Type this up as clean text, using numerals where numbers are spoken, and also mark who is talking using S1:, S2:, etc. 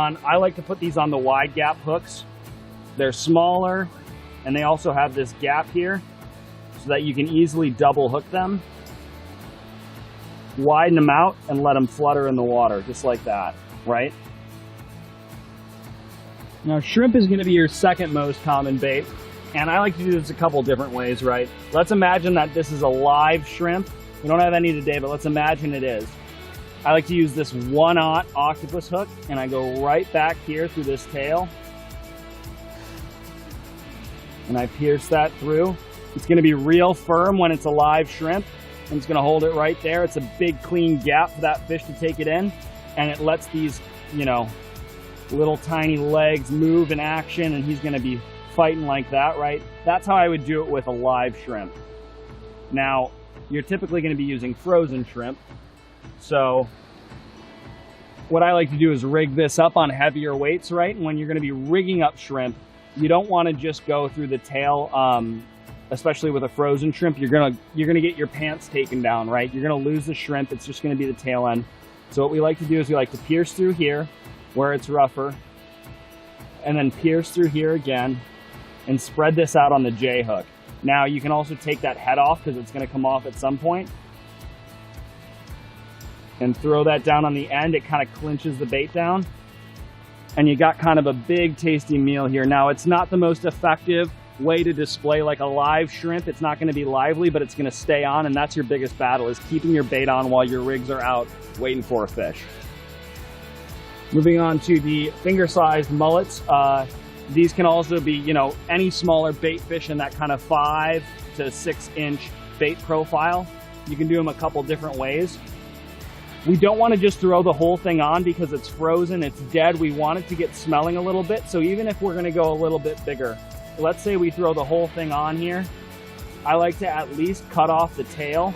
S1: I like to put these on the wide gap hooks. They're smaller, and they also have this gap here so that you can easily double hook them. Widen them out and let them flutter in the water, just like that, right? Now, shrimp is going to be your second most common bait, and I like to do this a couple different ways, right? Let's imagine that this is a live shrimp. We don't have any today, but let's imagine it is. I like to use this 1/0 octopus hook, and I go right back here through this tail, and I pierce that through. It's going to be real firm when it's a live shrimp, and it's going to hold it right there. It's a big, clean gap for that fish to take it in, and it lets these, you know, little tiny legs move in action, and he's going to be fighting like that, right? That's how I would do it with a live shrimp. Now, you're typically going to be using frozen shrimp. So what I like to do is rig this up on heavier weights, right? And when you're going to be rigging up shrimp, you don't want to just go through the tail, especially with a frozen shrimp. You're gonna get your pants taken down, right? You're going to lose the shrimp. It's just going to be the tail end. So what we like to do is we like to pierce through here where it's rougher, and then pierce through here again and spread this out on the J hook. Now you can also take that head off because it's going to come off at some point, and throw that down on the end. It kind of clinches the bait down, and you got kind of a big tasty meal here. Now, it's not the most effective way to display like a live shrimp. It's not going to be lively, but it's going to stay on, and that's your biggest battle, is keeping your bait on while your rigs are out waiting for a fish. Moving on to the finger-sized mullets. These can also be, you know, any smaller bait fish in that kind of 5 to 6 inch bait profile. You can do them a couple different ways. We don't want to just throw the whole thing on because it's frozen, it's dead. We want it to get smelling a little bit. So even if we're going to go a little bit bigger, let's say we throw the whole thing on here, I like to at least cut off the tail